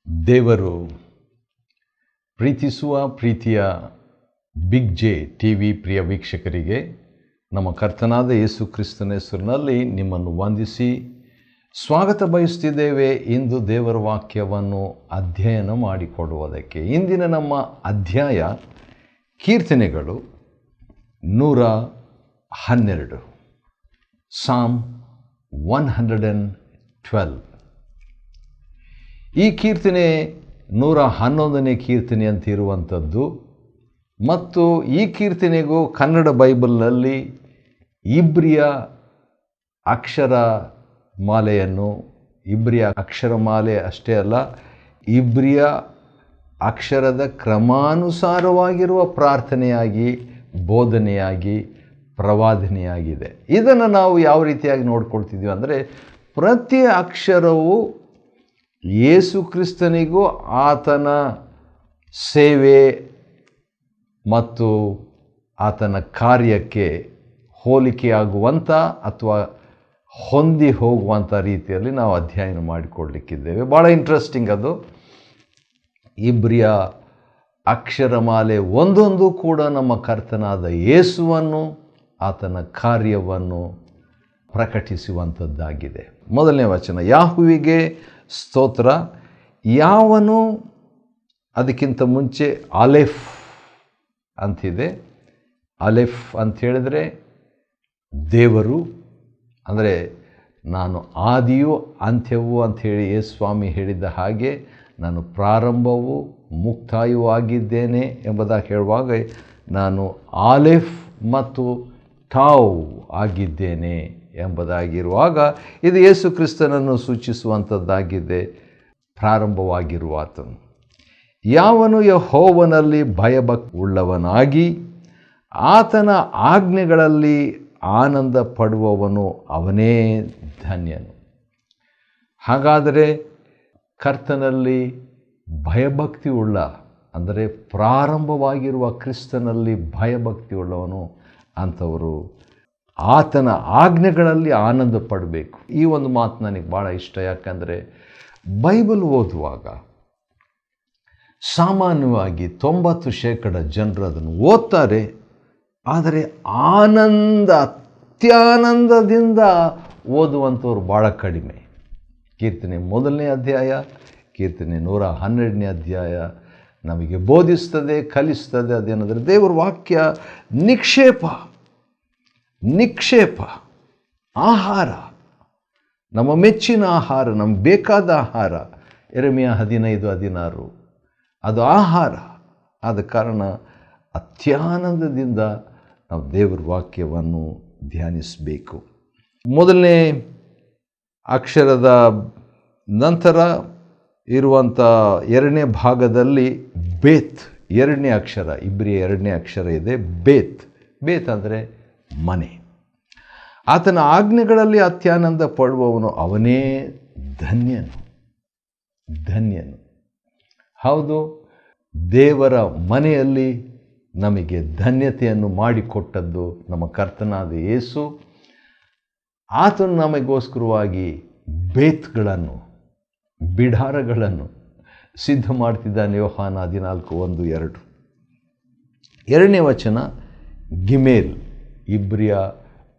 ದೇವರು ಪ್ರೀತಿಸುವ ಪ್ರೀತಿಯ ಬಿಗ್ ಜೆ ಟಿ ವಿ ಪ್ರಿಯ ವೀಕ್ಷಕರಿಗೆ ನಮ್ಮ ಕರ್ತನಾದ ಯೇಸು ಕ್ರಿಸ್ತನ ಹೆಸರಿನಲ್ಲಿ ನಿಮ್ಮನ್ನು ವಂದಿಸಿ ಸ್ವಾಗತ ಬಯಸುತ್ತಿದ್ದೇವೆ. ಇಂದು ದೇವರ ವಾಕ್ಯವನ್ನು ಅಧ್ಯಯನ ಮಾಡಿಕೊಡುವುದಕ್ಕೆ ಇಂದಿನ ನಮ್ಮ ಅಧ್ಯಾಯ ಕೀರ್ತನೆಗಳು 112 ಸಾಮ್ 112. ಈ ಕೀರ್ತನೆ 111ನೇ ಕೀರ್ತನೆ ಅಂತ ಇರುವಂಥದ್ದು ಮತ್ತು ಈ ಕೀರ್ತನೆಗೂ ಕನ್ನಡ ಬೈಬಲ್ನಲ್ಲಿ ಇಬ್ರಿಯ ಅಕ್ಷರಮಾಲೆ ಅಷ್ಟೇ ಅಲ್ಲ, ಇಬ್ರಿಯ ಅಕ್ಷರದ ಕ್ರಮಾನುಸಾರವಾಗಿರುವ ಪ್ರಾರ್ಥನೆಯಾಗಿ, ಬೋಧನೆಯಾಗಿ, ಪ್ರವಾದನೆಯಾಗಿದೆ. ಇದನ್ನು ನಾವು ಯಾವ ರೀತಿಯಾಗಿ ನೋಡ್ಕೊಳ್ತಿದ್ದೀವಿ ಅಂದರೆ, ಪ್ರತಿ ಅಕ್ಷರವು ಯೇಸು ಕ್ರಿಸ್ತನಿಗೂ ಆತನ ಸೇವೆ ಮತ್ತು ಆತನ ಕಾರ್ಯಕ್ಕೆ ಹೋಲಿಕೆಯಾಗುವಂಥ ಅಥವಾ ಹೊಂದಿ ಹೋಗುವಂಥ ರೀತಿಯಲ್ಲಿ ನಾವು ಅಧ್ಯಯನ ಮಾಡಿಕೊಡ್ಲಿಕ್ಕಿದ್ದೇವೆ. ಭಾಳ ಇಂಟ್ರೆಸ್ಟಿಂಗ್ ಅದು. ಇಬ್ರಿಯ ಅಕ್ಷರಮಾಲೆ ಒಂದೊಂದು ಕೂಡ ನಮ್ಮ ಕರ್ತನಾದ ಯೇಸುವನ್ನು, ಆತನ ಕಾರ್ಯವನ್ನು ಪ್ರಕಟಿಸುವಂಥದ್ದಾಗಿದೆ. ಮೊದಲನೇ ವಚನ, ಯಾಹುವಿಗೆ ಸ್ತೋತ್ರ. ಯಾವನು, ಅದಕ್ಕಿಂತ ಮುಂಚೆ ಅಲೆಫ್ ಅಂತಿದೆ. ಅಲೆಫ್ ಅಂತ ಹೇಳಿದ್ರೆ ದೇವರು, ಅಂದರೆ ನಾನು ಆದಿಯೂ ಅಂತ್ಯವೂ ಅಂಥೇಳಿ ಯೇಸುಸ್ವಾಮಿ ಹೇಳಿದ್ದ ಹಾಗೆ ನಾನು ಪ್ರಾರಂಭವೂ ಮುಕ್ತಾಯವೂ ಆಗಿದ್ದೇನೆ ಎಂಬುದಾಗಿ ಹೇಳುವಾಗ ನಾನು ಆಲೆಫ್ ಮತ್ತು ತಾವ್ ಆಗಿದ್ದೇನೆ ಎಂಬುದಾಗಿರುವಾಗ ಇದು ಯೇಸು ಕ್ರಿಸ್ತನನ್ನು ಸೂಚಿಸುವಂಥದ್ದಾಗಿದೆ. ಪ್ರಾರಂಭವಾಗಿರುವಾತನು. ಯಾವನು ಯೆಹೋವನಲ್ಲಿ ಭಯಭಕ್ತಿಯುಳ್ಳವನಾಗಿ ಆತನ ಆಜ್ಞೆಗಳಲ್ಲಿ ಆನಂದ ಪಡುವವನು ಅವನೇ ಧನ್ಯನು. ಹಾಗಾದರೆ ಕರ್ತನಲ್ಲಿ ಭಯಭಕ್ತಿಯುಳ್ಳ, ಅಂದರೆ ಪ್ರಾರಂಭವಾಗಿರುವ ಕ್ರಿಸ್ತನಲ್ಲಿ ಭಯಭಕ್ತಿಯುಳ್ಳವನು ಅಂಥವರು ಆತನ ಆಜ್ಞೆಗಳಲ್ಲಿ ಆನಂದ ಪಡಬೇಕು. ಈ ಒಂದು ಮಾತು ನನಗೆ ಭಾಳ ಇಷ್ಟ. ಯಾಕಂದರೆ ಬೈಬಲ್ ಓದುವಾಗ ಸಾಮಾನ್ಯವಾಗಿ 90% ಜನರು ಅದನ್ನು ಓದ್ತಾರೆ, ಆದರೆ ಅತ್ಯಾನಂದದಿಂದ ಓದುವಂಥವ್ರು ಭಾಳ ಕಡಿಮೆ. ಕೀರ್ತನೆ 1ನೇ ಅಧ್ಯಾಯ, ಕೀರ್ತನೆ 112ನೇ ಅಧ್ಯಾಯ ನಮಗೆ ಬೋಧಿಸ್ತದೆ, ಕಲಿಸ್ತದೆ. ಅದೇನೆಂದರೆ ದೇವರ ವಾಕ್ಯ ನಿಕ್ಷೇಪ, ಆಹಾರ, ನಮ್ಮ ಮೆಚ್ಚಿನ ಆಹಾರ, ನಮ್ಗೆ ಬೇಕಾದ ಆಹಾರ. ಯೆರೆಮೀಯ 15:16 ಅದು ಆಹಾರ. ಆದ ಕಾರಣ ಅತ್ಯಾನಂದದಿಂದ ನಾವು ದೇವರ ವಾಕ್ಯವನ್ನು ಧ್ಯಾನಿಸಬೇಕು. ಮೊದಲನೇ ಅಕ್ಷರದ ನಂತರ ಇರುವಂಥ ಎರಡನೇ ಭಾಗದಲ್ಲಿ ಬೇತ್, ಎರಡನೇ ಅಕ್ಷರ, ಇಬ್ರಿಯ ಎರಡನೇ ಅಕ್ಷರ ಇದೆ. ಬೇತ್ ಅಂದರೆ ಮನೆ. ಆತನ ಆಜ್ಞೆಗಳಲ್ಲಿ ಅತ್ಯಾನಂದ ಪಡುವವನು ಅವನೇ ಧನ್ಯನು. ಹೌದು, ದೇವರ ಮನೆಯಲ್ಲಿ ನಮಗೆ ಧನ್ಯತೆಯನ್ನು ಮಾಡಿಕೊಟ್ಟದ್ದು ನಮ್ಮ ಕರ್ತನಾದ ಯೇಸು. ಆತನು ನಮಗೋಸ್ಕರವಾಗಿ ಬೇತ್ಗಳನ್ನು, ಬಿಡಾರಗಳನ್ನು ಸಿದ್ಧ ಮಾಡ್ತಿದ್ದಾನೆ. ಯೋಹಾನ 14:1-2. ಎರಡನೇ ವಚನ ಗಿಮೇಲ್, ಇಬ್ರಿಯ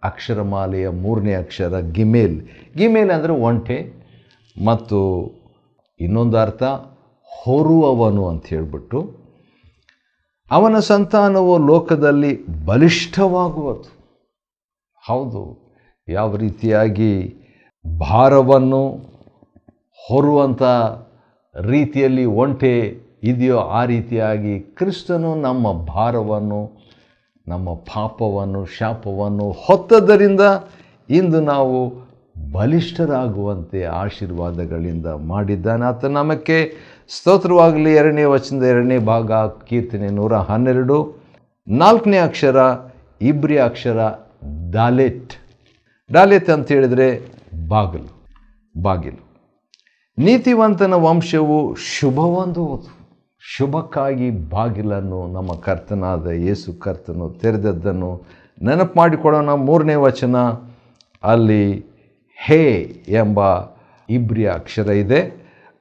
ಅಕ್ಷರಮಾಲೆಯ 3ನೇ ಅಕ್ಷರ ಗಿಮೇಲ್. ಗಿಮೇಲ್ ಅಂದರೆ ಒಂಟೆ, ಮತ್ತು ಇನ್ನೊಂದು ಅರ್ಥ ಹೊರುವವನು ಅಂತ ಹೇಳಿಬಿಟ್ಟು. ಅವನ ಸಂತಾನವು ಲೋಕದಲ್ಲಿ ಬಲಿಷ್ಠವಾಗುವುದು. ಹೌದು, ಯಾವ ರೀತಿಯಾಗಿ ಭಾರವನ್ನು ಹೊರುವಂಥ ರೀತಿಯಲ್ಲಿ ಒಂಟೆ ಇದೆಯೋ ಆ ರೀತಿಯಾಗಿ ಕ್ರಿಸ್ತನು ನಮ್ಮ ಭಾರವನ್ನು, ನಮ್ಮ ಪಾಪವನ್ನು, ಶಾಪವನ್ನು ಹೊತ್ತದರಿಂದ ಇಂದು ನಾವು ಬಲಿಷ್ಠರಾಗುವಂತೆ ಆಶೀರ್ವಾದಗಳಿಂದ ಮಾಡಿದ್ದಾನೆ. ಆತ ನಮಗೆ ಸ್ತೋತ್ರವಾಗಲಿ. 2ನೇ ವಚನದ 2ನೇ ಭಾಗ, ಕೀರ್ತನೆ 112. 4ನೇ ಅಕ್ಷರ ಇಬ್ರಿಯ ಅಕ್ಷರ ದಾಲೆಟ್ ಅಂತ ಹೇಳಿದರೆ ಬಾಗಿಲು. ನೀತಿವಂತನ ವಂಶವು ಶುಭವೊಂದುವುದು. ಶುಭಕ್ಕಾಗಿ ಬಾಗಿಲನ್ನು ನಮ್ಮ ಕರ್ತನಾದ ಯೇಸು ಕರ್ತನು ತೆರೆದದ್ದನ್ನು ನೆನಪು ಮಾಡಿಕೊಳ್ಳೋಣ. 3ನೇ ವಚನ, ಅಲ್ಲಿ ಹೇ ಎಂಬ ಇಬ್ರಿಯ ಅಕ್ಷರ ಇದೆ.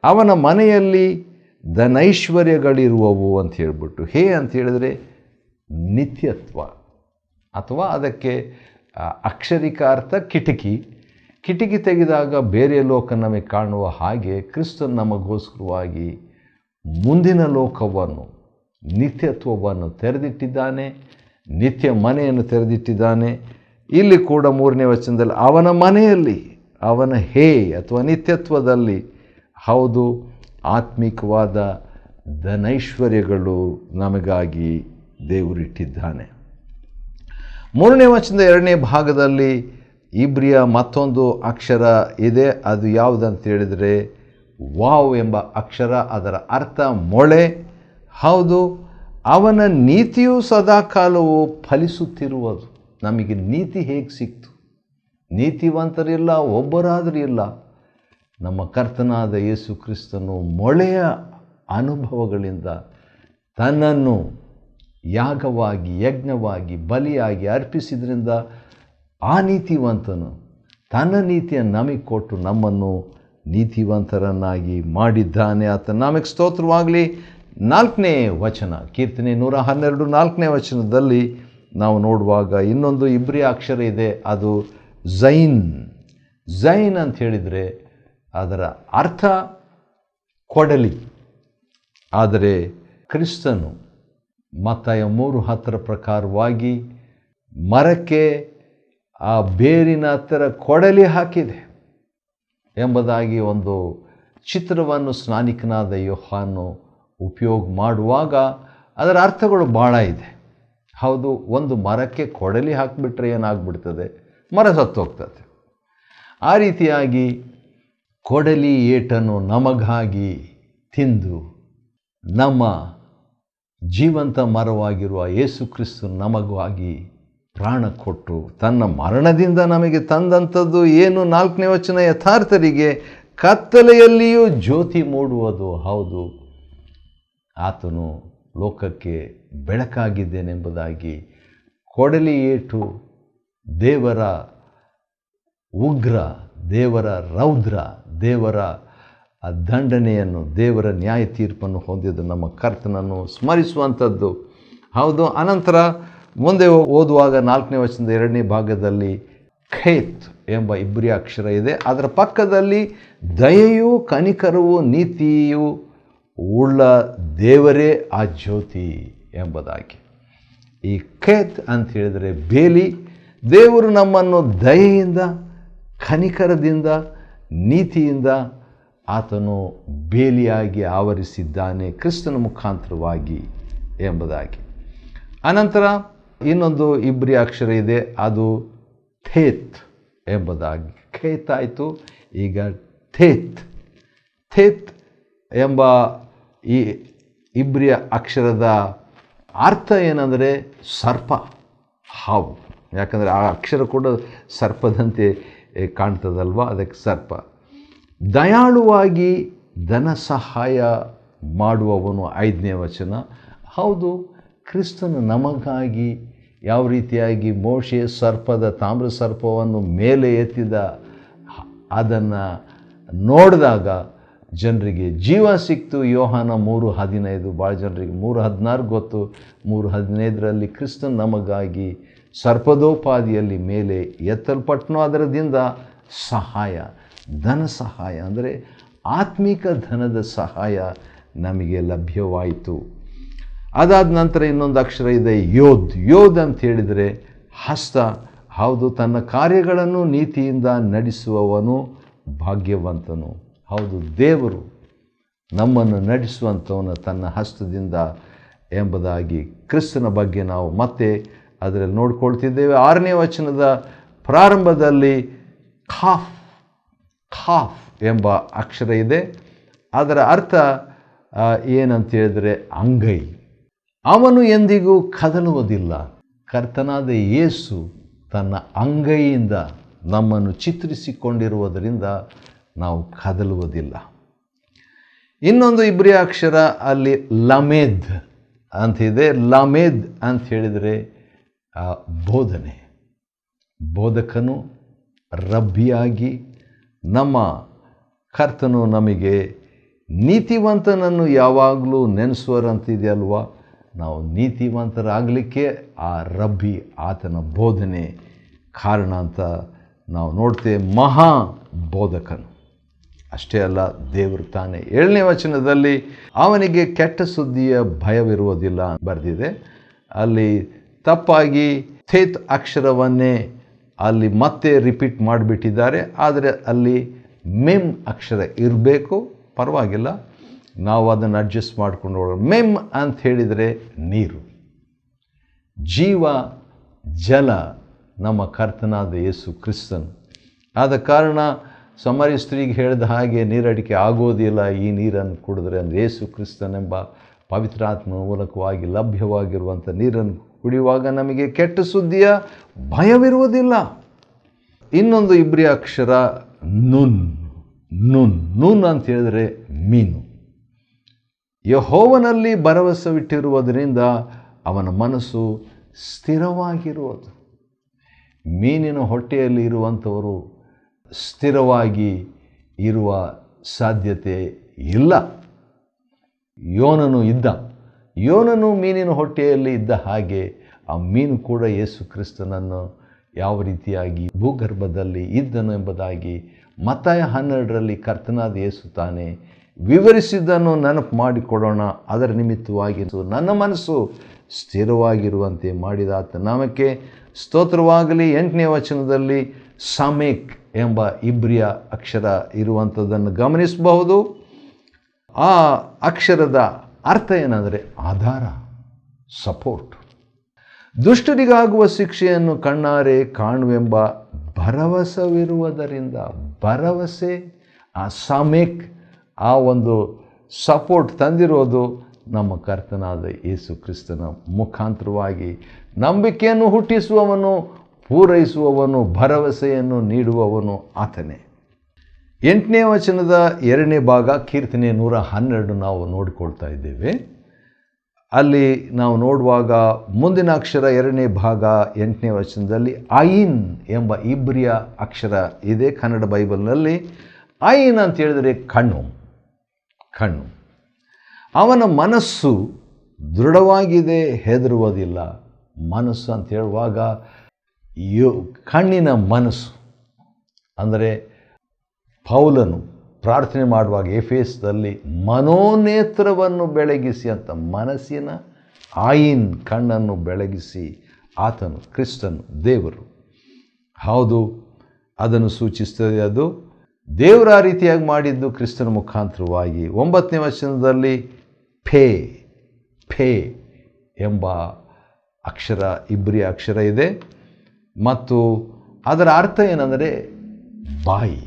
ಅವನ ಮನೆಯಲ್ಲಿ ಧನೈಶ್ವರ್ಯಗಳಿರುವವು ಅಂತ ಹೇಳ್ಬಿಟ್ಟು. ಹೇ ಅಂತ ಹೇಳಿದರೆ ನಿತ್ಯತ್ವ, ಅಥವಾ ಅದಕ್ಕೆ ಅಕ್ಷರಿಕ ಅರ್ಥ ಕಿಟಕಿ. ಕಿಟಕಿ ತೆಗೆದಾಗ ಬೇರೆ ಲೋಕ ನಮಗೆ ಕಾಣುವ ಹಾಗೆ ಕ್ರಿಸ್ತನು ನಮಗೋಸ್ಕರವಾಗಿ ಮುಂದಿನ ಲೋಕವನ್ನು, ನಿತ್ಯತ್ವವನ್ನು ತೆರೆದಿಟ್ಟಿದ್ದಾನೆ, ನಿತ್ಯ ಮನೆಯನ್ನು ತೆರೆದಿಟ್ಟಿದ್ದಾನೆ. ಇಲ್ಲಿ ಕೂಡ 3ನೇ ವಚನದಲ್ಲಿ ಅವನ ಮನೆಯಲ್ಲಿ, ಅವನ ಹೇ ಅಥವಾ ನಿತ್ಯತ್ವದಲ್ಲಿ, ಹೌದು, ಆತ್ಮಿಕವಾದ ಧನೈಶ್ವರ್ಯಗಳು ನಮಗಾಗಿ ದೇವರಿಟ್ಟಿದ್ದಾನೆ. 3ನೇ ವಚನದ 2ನೇ ಭಾಗದಲ್ಲಿ ಇಬ್ರಿಯ ಮತ್ತೊಂದು ಅಕ್ಷರ ಇದೆ. ಅದು ಯಾವುದಂತ ಹೇಳಿದರೆ ವಾವ್ ಎಂಬ ಅಕ್ಷರ. ಅದರ ಅರ್ಥ ಮೊಳೆ. ಹೌದು, ಅವನ ನೀತಿಯು ಸದಾಕಾಲವು ಫಲಿಸುತ್ತಿರುವುದು. ನಮಗೆ ನೀತಿ ಹೇಗೆ ಸಿಕ್ತು? ನೀತಿವಂತರಿಲ್ಲ, ಒಬ್ಬರಾದರೂ ಇಲ್ಲ. ನಮ್ಮ ಕರ್ತನಾದ ಯೇಸು ಕ್ರಿಸ್ತನು ಮೊಳೆಯ ಅನುಭವಗಳಿಂದ ತನ್ನನ್ನು ಯಾಗವಾಗಿ, ಯಜ್ಞವಾಗಿ, ಬಲಿಯಾಗಿ ಅರ್ಪಿಸಿದ್ರಿಂದ ಆ ನೀತಿವಂತನು ತನ್ನ ನೀತಿಯನ್ನು ನಮಗೆ ಕೊಟ್ಟು ನಮ್ಮನ್ನು ನೀತಿವಂತರನ್ನಾಗಿ ಮಾಡಿದ್ದಾನೆ. ಆತ ನಮಗೆ ಸ್ತೋತ್ರವಾಗಲಿ. 4ನೇ ವಚನ, ಕೀರ್ತನೆ 112 4ನೇ ವಚನದಲ್ಲಿ ನಾವು ನೋಡುವಾಗ ಇನ್ನೊಂದು ಇಬ್ರಿಯ ಅಕ್ಷರ ಇದೆ. ಅದು ಝೈನ್. ಝೈನ್ ಅಂತ ಹೇಳಿದರೆ ಅದರ ಅರ್ಥ ಕೊಡಲಿ. ಆದರೆ ಕ್ರಿಸ್ತನು ಮತ್ತಾಯ 3:10 ಪ್ರಕಾರವಾಗಿ ಮರಕ್ಕೆ ಆ ಬೇರಿನ ಹತ್ತಿರ ಕೊಡಲಿ ಹಾಕಿದೆ ಎಂಬುದಾಗಿ ಒಂದು ಚಿತ್ರವನ್ನು ಸ್ನಾನಿಕನಾದ ಯೋಹಾನು ಉಪಯೋಗ ಮಾಡುವಾಗ ಅದರ ಅರ್ಥಗಳು ಭಾಳ ಇದೆ. ಹೌದು, ಒಂದು ಮರಕ್ಕೆ ಕೊಡಲಿ ಹಾಕಿಬಿಟ್ರೆ ಏನಾಗ್ಬಿಡ್ತದೆ? ಮರ ಸತ್ತೋಗ್ತದೆ. ಆ ರೀತಿಯಾಗಿ ಕೊಡಲಿ ಏಟನ್ನು ನಮಗಾಗಿ ತಿಂದು ನಮ್ಮ ಜೀವಂತ ಮರವಾಗಿರುವ ಯೇಸು ಕ್ರಿಸ್ತ ನಮಗಾಗಿ ಪ್ರಾಣ ಕೊಟ್ಟು ತನ್ನ ಮರಣದಿಂದ ನಮಗೆ ತಂದಂಥದ್ದು ಏನು? 4ನೇ ವಚನ, ಯಥಾರ್ಥರಿಗೆ ಕತ್ತಲೆಯಲ್ಲಿಯೂ ಜ್ಯೋತಿ ಮೂಡುವುದು. ಹೌದು, ಆತನು ಲೋಕಕ್ಕೆ ಬೆಳಕಾಗಿದ್ದೇನೆಂಬುದಾಗಿ ಕೊಡಲಿ ಏಟು ದೇವರ ಉಗ್ರ, ದೇವರ ರೌದ್ರ, ದೇವರ ದಂಡನೆಯನ್ನು, ದೇವರ ನ್ಯಾಯ ತೀರ್ಪನ್ನು ಹೊಂದಿದ್ದು ನಮ್ಮ ಕರ್ತನನ್ನು ಸ್ಮರಿಸುವಂಥದ್ದು. ಹೌದು, ಅನಂತರ ಮುಂದೆ ಓದುವಾಗ 4ನೇ ವಚನದ 2ನೇ ಭಾಗದಲ್ಲಿ ಖೇತ್ ಎಂಬ ಇಬ್ರಿಯ ಅಕ್ಷರ ಇದೆ. ಅದರ ಪಕ್ಕದಲ್ಲಿ ದಯೆಯೂ ಕನಿಕರವೂ ನೀತಿಯೂ ಉಳ್ಳ ದೇವರೇ ಆ ಜ್ಯೋತಿ ಎಂಬುದಾಗಿ. ಈ ಖೇತ್ ಅಂತ ಹೇಳಿದರೆ ಬೇಲಿ. ದೇವರು ನಮ್ಮನ್ನು ದಯೆಯಿಂದ, ಕನಿಕರದಿಂದ, ನೀತಿಯಿಂದ ಆತನು ಬೇಲಿಯಾಗಿ ಆವರಿಸಿದ್ದಾನೆ ಕ್ರಿಸ್ತನ ಮುಖಾಂತರವಾಗಿ ಎಂಬುದಾಗಿ. ಅನಂತರ ಇನ್ನೊಂದು ಇಬ್ರಿಯ ಅಕ್ಷರ ಇದೆ. ಅದು ಥೇತ್ ಎಂಬುದಾಗಿ. ಖೇತ್ ಆಯಿತು, ಈಗ ಥೇತ್. ಥೇತ್ ಎಂಬ ಈ ಇಬ್ರಿಯ ಅಕ್ಷರದ ಅರ್ಥ ಏನಂದರೆ ಸರ್ಪ, ಹಾವು. ಯಾಕಂದರೆ ಆ ಅಕ್ಷರ ಕೂಡ ಸರ್ಪದಂತೆ ಕಾಣ್ತದಲ್ವ, ಅದಕ್ಕೆ ಸರ್ಪ. ದಯಾಳುವಾಗಿ ಧನ ಸಹಾಯ ಮಾಡುವವನು 5ನೇ ವಚನ. ಹೌದು, ಕ್ರಿಸ್ತನು ನಮಗಾಗಿ ಯಾವ ರೀತಿಯಾಗಿ ಮೋಶೆ ಸರ್ಪದ, ತಾಮ್ರ ಸರ್ಪವನ್ನು ಮೇಲೆ ಎತ್ತಿದ, ಅದನ್ನು ನೋಡಿದಾಗ ಜನರಿಗೆ ಜೀವ ಸಿಕ್ತು. ಯೋಹಾನ 3:15. ಭಾಳ ಜನರಿಗೆ 3:16 ಗೊತ್ತು. 3:15ರಲ್ಲಿ ಕ್ರಿಸ್ತನು ನಮಗಾಗಿ ಸರ್ಪದೋಪಾದಿಯಲ್ಲಿ ಮೇಲೆ ಎತ್ತಲ್ಪಟ್ಟನು. ಅದರದಿಂದ ಸಹಾಯ, ಧನ ಸಹಾಯ ಅಂದರೆ ಆತ್ಮಿಕ ಧನದ ಸಹಾಯ ನಮಗೆ ಲಭ್ಯವಾಯಿತು. ಅದಾದ ನಂತರ ಇನ್ನೊಂದು ಅಕ್ಷರ ಇದೆ, ಯೋಧ್. ಯೋಧ್ ಅಂತ ಹೇಳಿದರೆ ಹಸ್ತ. ಹೌದು, ತನ್ನ ಕಾರ್ಯಗಳನ್ನು ನೀತಿಯಿಂದ ನಡೆಸುವವನು ಭಾಗ್ಯವಂತನು. ಹೌದು, ದೇವರು ನಮ್ಮನ್ನು ನಡೆಸುವಂಥವನು ತನ್ನ ಹಸ್ತದಿಂದ ಎಂಬುದಾಗಿ ಕ್ರಿಸ್ತನ ಬಗ್ಗೆ ನಾವು ಮತ್ತೆ ಅದರಲ್ಲಿ ನೋಡ್ಕೊಳ್ತಿದ್ದೇವೆ. 6ನೇ ವಚನದ ಪ್ರಾರಂಭದಲ್ಲಿ ಖಾಫ್, ಖಾಫ್ ಎಂಬ ಅಕ್ಷರ ಇದೆ. ಅದರ ಅರ್ಥ ಏನಂತ ಹೇಳಿದರೆ ಅಂಗೈ. ಅವನು ಎಂದಿಗೂ ಕದಲುವುದಿಲ್ಲ. ಕರ್ತನಾದ ಯೇಸು ತನ್ನ ಅಂಗೈಯಿಂದ ನಮ್ಮನ್ನು ಚಿತ್ರಿಸಿಕೊಂಡಿರುವುದರಿಂದ ನಾವು ಕದಲುವುದಿಲ್ಲ. ಇನ್ನೊಂದು ಇಬ್ರಿಯ ಅಕ್ಷರ ಅಲ್ಲಿ ಲಮೇದ್ ಅಂತಿದೆ. ಲಮೇದ್ ಅಂತ ಹೇಳಿದರೆ ಬೋಧನೆ. ಬೋಧಕನು, ರಬ್ಬಿಯಾಗಿ ನಮ್ಮ ಕರ್ತನು ನಮಗೆ ನೀತಿವಂತನನ್ನು ಯಾವಾಗಲೂ ನೆನೆಸುವರಂತಿದೆಯಲ್ವಾ, ನಾವು ನೀತಿವಂತರಾಗಲಿಕ್ಕೆ ಆ ರಬ್ಬಿ ಆತನ ಬೋಧನೆ ಕಾರಣ ಅಂತ ನಾವು ನೋಡ್ತೇವೆ. ಮಹಾ ಬೋಧಕನು. ಅಷ್ಟೇ ಅಲ್ಲ, ದೇವರು ತಾನೇ 7ನೇ ವಚನದಲ್ಲಿ ಅವನಿಗೆ ಕೆಟ್ಟ ಸುದ್ದಿಯ ಭಯವಿರುವುದಿಲ್ಲ ಬರೆದಿದೆ. ಅಲ್ಲಿ ತಪ್ಪಾಗಿ ಥೇತ್ ಅಕ್ಷರವನ್ನೇ ಅಲ್ಲಿ ಮತ್ತೆ ರಿಪೀಟ್ ಮಾಡಿಬಿಟ್ಟಿದ್ದಾರೆ. ಆದರೆ ಅಲ್ಲಿ ಮೆಮ್ ಅಕ್ಷರ ಇರಬೇಕು, ಪರವಾಗಿಲ್ಲ, ನಾವು ಅದನ್ನು ಅಡ್ಜಸ್ಟ್ ಮಾಡ್ಕೊಂಡು ಹೋಗೋಣ. ಮೆಮ್ ಅಂತ ಹೇಳಿದರೆ ನೀರು, ಜೀವ, ಜಲ ನಮ್ಮ ಕರ್ತನಾದ ಯೇಸು ಕ್ರಿಸ್ತನು. ಆದ ಕಾರಣ ಸಮರಿ ಸ್ತ್ರೀಗೆ ಹೇಳಿದ ಹಾಗೆ ನೀರಡಿಕೆ ಆಗೋದಿಲ್ಲ ಈ ನೀರನ್ನು ಕುಡಿದ್ರೆ. ಅಂದರೆ ಯೇಸು ಕ್ರಿಸ್ತನೆಂಬ ಪವಿತ್ರಾತ್ಮ ಮೂಲಕವಾಗಿ ಲಭ್ಯವಾಗಿರುವಂಥ ನೀರನ್ನು ಕುಡಿಯುವಾಗ ನಮಗೆ ಕೆಟ್ಟ ಸುದ್ದಿಯ ಭಯವಿರುವುದಿಲ್ಲ. ಇನ್ನೊಂದು ಇಬ್ರಿಯ ಅಕ್ಷರ ನುನ್. ನುನ್ ನುನ್ ಅಂತ ಹೇಳಿದರೆ ಮೀನು. ಯೆಹೋವನಲ್ಲಿ ಭರವಸವಿಟ್ಟಿರುವುದರಿಂದ ಅವನ ಮನಸ್ಸು ಸ್ಥಿರವಾಗಿರುವುದು. ಮೀನಿನ ಹೊಟ್ಟೆಯಲ್ಲಿ ಇರುವಂಥವರು ಸ್ಥಿರವಾಗಿ ಇರುವ ಸಾಧ್ಯತೆ ಇಲ್ಲ. ಯೋನನು ಮೀನಿನ ಹೊಟ್ಟೆಯಲ್ಲಿ ಇದ್ದ ಹಾಗೆ ಆ ಮೀನು ಕೂಡ ಯೇಸು ಕ್ರಿಸ್ತನನ್ನು ಯಾವ ರೀತಿಯಾಗಿ ಭೂಗರ್ಭದಲ್ಲಿ ಇದ್ದನು ಎಂಬುದಾಗಿ ಮತ್ತಾಯ 12ರಲ್ಲಿ ಕರ್ತನಾದ ಯೇಸು ತಾನೇ ವಿವರಿಸಿದ್ದನ್ನು ನೆನಪು ಮಾಡಿಕೊಡೋಣ. ಅದರ ನಿಮಿತ್ತವಾಗಿ ನನ್ನ ಮನಸ್ಸು ಸ್ಥಿರವಾಗಿರುವಂತೆ ಮಾಡಿದಾತ ನಾಮಕ್ಕೆ ಸ್ತೋತ್ರವಾಗಲಿ. 8ನೇ ವಚನದಲ್ಲಿ ಸಾಮೇಕ್ ಎಂಬ ಇಬ್ರಿಯ ಅಕ್ಷರ ಇರುವಂಥದ್ದನ್ನು ಗಮನಿಸಬಹುದು. ಆ ಅಕ್ಷರದ ಅರ್ಥ ಏನಂದರೆ ಆಧಾರ, ಸಪೋರ್ಟ್. ದುಷ್ಟರಿಗಾಗುವ ಶಿಕ್ಷೆಯನ್ನು ಕಣ್ಣಾರೆ ಕಾಣುವೆಂಬ ಭರವಸವಿರುವುದರಿಂದ, ಭರವಸೆ, ಆ ಸಾಮೇಕ್, ಆ ಒಂದು ಸಪೋರ್ಟ್ ತಂದಿರೋದು ನಮ್ಮ ಕರ್ತನಾದ ಯೇಸು ಕ್ರಿಸ್ತನ ಮುಖಾಂತರವಾಗಿ. ನಂಬಿಕೆಯನ್ನು ಹುಟ್ಟಿಸುವವನು, ಪೂರೈಸುವವನು, ಭರವಸೆಯನ್ನು ನೀಡುವವನು ಆತನೇ. 8ನೇ ವಚನದ 2ನೇ ಭಾಗ, ಕೀರ್ತನೆ 112 ನಾವು ನೋಡಿಕೊಳ್ತಾ ಇದ್ದೇವೆ. ಅಲ್ಲಿ ನಾವು ನೋಡುವಾಗ ಮುಂದಿನ ಅಕ್ಷರ 2ನೇ ಭಾಗ 8ನೇ ವಚನದಲ್ಲಿ ಐನ್ ಎಂಬ ಇಬ್ರಿಯ ಅಕ್ಷರ ಇದೆ ಕನ್ನಡ ಬೈಬಲ್ನಲ್ಲಿ. ಐನ್ ಅಂತ ಹೇಳಿದರೆ ಕಣ್ಣು. ಅವನ ಮನಸ್ಸು ದೃಢವಾಗಿದೆ, ಹೆದರುವುದಿಲ್ಲ. ಮನಸ್ಸು ಅಂತ ಹೇಳುವಾಗ ಕಣ್ಣಿನ ಮನಸ್ಸು ಅಂದರೆ ಪೌಲನು ಪ್ರಾರ್ಥನೆ ಮಾಡುವಾಗ ಎಫೆಸದಲ್ಲಿ ಮನೋನೇತ್ರವನ್ನು ಬೆಳಗಿಸಿ ಅಂತ, ಮನಸ್ಸಿನ ಆಯಿನ್, ಕಣ್ಣನ್ನು ಬೆಳಗಿಸಿ ಆತನು ಕ್ರಿಸ್ತನು ದೇವರು. ಹೌದು, ಅದನ್ನು ಸೂಚಿಸ್ತದೆ. ಅದು ದೇವರ ರೀತಿಯಾಗಿ ಮಾಡಿದ್ದು ಕ್ರಿಸ್ತನ ಮುಖಾಂತರವಾಗಿ. 9ನೇ ವಚನದಲ್ಲಿ ಫೇ ಎಂಬ ಅಕ್ಷರ, ಇಬ್ರಿಯ ಅಕ್ಷರ ಇದೆ. ಮತ್ತು ಅದರ ಅರ್ಥ ಏನಂದರೆ ಬಾಯಿ.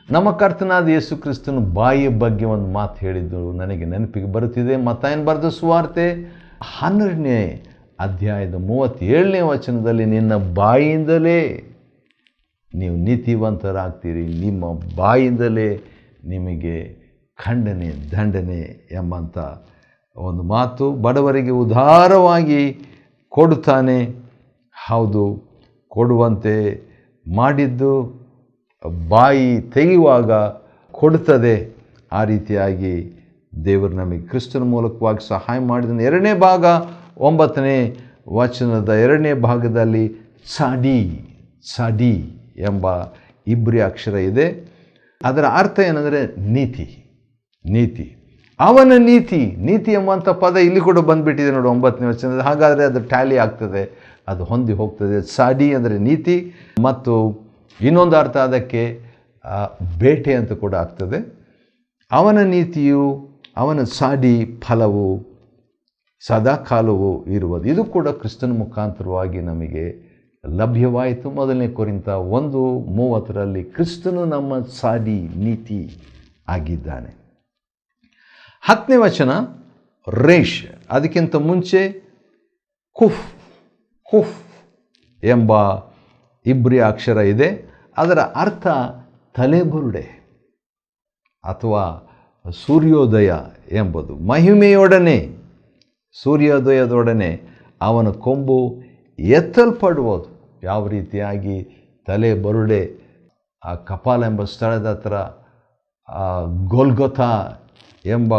ನಮ್ಮ ಕರ್ತನಾದ ಯೇಸು ಕ್ರಿಸ್ತನು ಬಾಯಿಯ ಬಗ್ಗೆ ಒಂದು ಮಾತು ಹೇಳಿದ್ದು ನನಗೆ ನೆನಪಿಗೆ ಬರುತ್ತಿದೆ. ಮತ್ತಾಯನ ಬರೆದ ಸುವಾರ್ತೆ 12ನೇ ಅಧ್ಯಾಯದ 37ನೇ ವಚನದಲ್ಲಿ ನಿನ್ನ ಬಾಯಿಯಿಂದಲೇ ನೀವು ನೀತಿವಂತರಾಗ್ತೀರಿ, ನಿಮ್ಮ ಬಾಯಿಂದಲೇ ನಿಮಗೆ ಖಂಡನೆ ದಂಡನೆ ಎಂಬಂಥ ಒಂದು ಮಾತು. ಬಡವರಿಗೆ ಉದಾರವಾಗಿ ಕೊಡುತ್ತಾನೆ. ಹೌದು, ಕೊಡುವಂತೆ ಮಾಡಿದ್ದು ಬಾಯಿ ತೆಗೆಯುವಾಗ ಕೊಡುತ್ತದೆ. ಆ ರೀತಿಯಾಗಿ ದೇವರು ನಮಗೆ ಕ್ರಿಸ್ತನ ಮೂಲಕವಾಗಿ ಸಹಾಯ ಮಾಡಿದ. 2ನೇ ಭಾಗ 9ನೇ ವಚನದ 2ನೇ ಭಾಗದಲ್ಲಿ ಚಾಡಿ ಎಂಬ ಇಬ್ರಿಯ ಅಕ್ಷರ ಇದೆ. ಅದರ ಅರ್ಥ ಏನಂದರೆ ನೀತಿ. ಅವನ ನೀತಿ ಎಂಬಂಥ ಪದ ಇಲ್ಲಿ ಕೂಡ ಬಂದುಬಿಟ್ಟಿದೆ ನೋಡಿ 9ನೇ ವಚನದಲ್ಲಿ. ಹಾಗಾದರೆ ಅದು ಟ್ಯಾಲಿ ಆಗ್ತದೆ, ಅದು ಹೊಂದಿ ಹೋಗ್ತದೆ. ಸಾಡಿ ಅಂದರೆ ನೀತಿ, ಮತ್ತು ಇನ್ನೊಂದು ಅರ್ಥ ಅದಕ್ಕೆ ಬೇಟೆ ಅಂತ ಕೂಡ ಆಗ್ತದೆ. ಅವನ ನೀತಿಯು, ಅವನ ಸಾಡಿ ಫಲವು ಸದಾಕಾಲವೂ ಇರುವುದು. ಇದು ಕೂಡ ಕ್ರಿಸ್ತನ ಮುಖಾಂತರವಾಗಿ ನಮಗೆ ಲಭ್ಯವಾಯಿತು. 1 ಕೊರಿಂಥ 1:30ರಲ್ಲಿ ಕ್ರಿಸ್ತನು ನಮ್ಮ ಸಾಡಿ ನೀತಿ ಆಗಿದ್ದಾನೆ. 10ನೇ ವಚನ ರೇಷ್. ಅದಕ್ಕಿಂತ ಮುಂಚೆ ಕುಫ್ ಎಂಬ ಇಬ್ರಿಯ ಅಕ್ಷರ ಇದೆ. ಅದರ ಅರ್ಥ ತಲೆಬುರುಡೆ ಅಥವಾ ಸೂರ್ಯೋದಯ ಎಂಬುದು. ಮಹಿಮೆಯೊಡನೆ, ಸೂರ್ಯೋದಯದೊಡನೆ ಅವನ ಕೊಂಬು ಎತ್ತಲ್ಪಡುವುದು. ಯಾವ ರೀತಿಯಾಗಿ ತಲೆ ಬರುಡೆ ಆ ಕಪಾಲ ಎಂಬ ಸ್ಥಳದ ಹತ್ರ ಗೋಲ್ಗೊಥಾ ಎಂಬ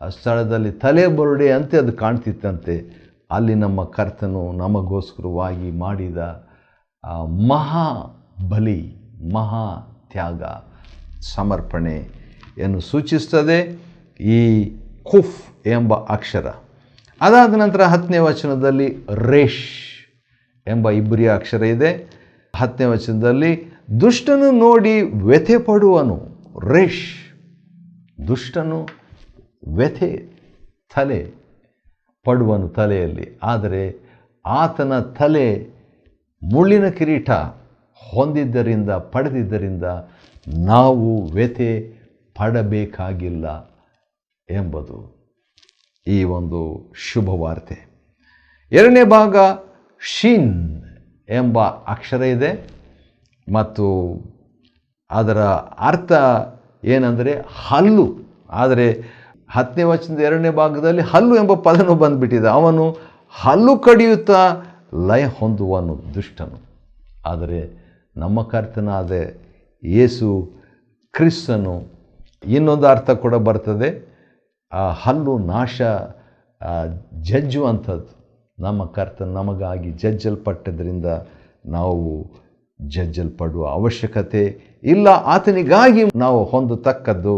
ಸ್ಥಳದಲ್ಲಿ ತಲೆಬುರುಡೆ ಅಂತೆ ಅದು ಕಾಣ್ತಿತ್ತಂತೆ. ಅಲ್ಲಿ ನಮ್ಮ ಕರ್ತನು ನಮಗೋಸ್ಕರವಾಗಿ ಮಾಡಿದ ಮಹಾ ಬಲಿ, ಮಹಾ ತ್ಯಾಗ, ಸಮರ್ಪಣೆಯನ್ನು ಸೂಚಿಸ್ತದೆ ಈ ಕುಫ್ ಎಂಬ ಅಕ್ಷರ. ಅದಾದ ನಂತರ 10ನೇ ವಚನದಲ್ಲಿ ರೇಷ್ ಎಂಬ ಇಬ್ರಿಯ ಅಕ್ಷರ ಇದೆ. 10ನೇ ವಚನದಲ್ಲಿ ದುಷ್ಟನು ನೋಡಿ ವ್ಯಥೆ ಪಡುವನು. ರೇಷ್, ದುಷ್ಟನು ವ್ಯಥೆ, ತಲೆ ಪಡುವನು ತಲೆಯಲ್ಲಿ. ಆದರೆ ಆತನ ತಲೆ ಮುಳ್ಳಿನ ಕಿರೀಟ ಹೊಂದಿದ್ದರಿಂದ, ಪಡೆದಿದ್ದರಿಂದ ನಾವು ವ್ಯಥೆ ಪಡಬೇಕಾಗಿಲ್ಲ ಎಂಬುದು ಈ ಒಂದು ಶುಭವಾರ್ತೆ. 2ನೇ ಭಾಗ ಶಿನ್ ಎಂಬ ಅಕ್ಷರ ಇದೆ ಮತ್ತು ಅದರ ಅರ್ಥ ಏನಂದರೆ ಹಲ್ಲು. ಆದರೆ 10ನೇ ವಚನದ 2ನೇ ಭಾಗದಲ್ಲಿ ಹಲ್ಲು ಎಂಬ ಪದನು ಬಂದುಬಿಟ್ಟಿದೆ. ಅವನು ಹಲ್ಲು ಕಡಿಯುತ್ತಾ ಲಯ ಹೊಂದುವನು ದುಷ್ಟನು. ಆದರೆ ನಮ್ಮ ಕರ್ತನಾದ ಯೇಸು ಕ್ರಿಸ್ತನು ಇನ್ನೊಂದು ಅರ್ಥ ಕೂಡ ಬರ್ತದೆ. ಆ ಹಲ್ಲು ನಾಶ ಜಜ್ಜುವಂಥದ್ದು. ನಮ್ಮ ಕರ್ತನು ನಮಗಾಗಿ ಜಜ್ಜಲ್ಪಟ್ಟದ್ರಿಂದ ನಾವು ಜಜ್ಜಲ್ಪಡುವ ಅವಶ್ಯಕತೆ ಇಲ್ಲ. ಆತನಿಗಾಗಿ ನಾವು ಹೊಂದತಕ್ಕದ್ದು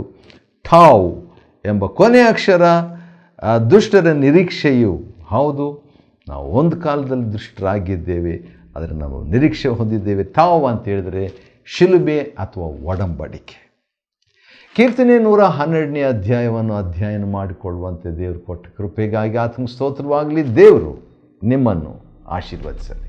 ಠಾವ್ ಎಂಬ ಕೊನೆಯ ಅಕ್ಷರ ದುಷ್ಟರ ನಿರೀಕ್ಷೆಯು. ಹೌದು, ನಾವು ಒಂದು ಕಾಲದಲ್ಲಿ ದುಷ್ಟರಾಗಿದ್ದೇವೆ, ಆದರೆ ನಾವು ನಿರೀಕ್ಷೆ ಹೊಂದಿದ್ದೇವೆ. ಠಾವ್ ಅಂತ ಹೇಳಿದರೆ ಶಿಲುಬೆ ಅಥವಾ ಒಡಂಬಡಿಕೆ. ಕೀರ್ತನೆ 112ನೇ ಅಧ್ಯಾಯವನ್ನು ಅಧ್ಯಯನ ಮಾಡಿಕೊಳ್ಳುವಂತೆ ದೇವರು ಕೊಟ್ಟ ಕೃಪೆಗಾಗಿ ಆತನಿಗೆ ಸ್ತೋತ್ರವಾಗಲಿ. ದೇವರು ನಿಮ್ಮನ್ನು ಆಶೀರ್ವದಿಸಲಿ.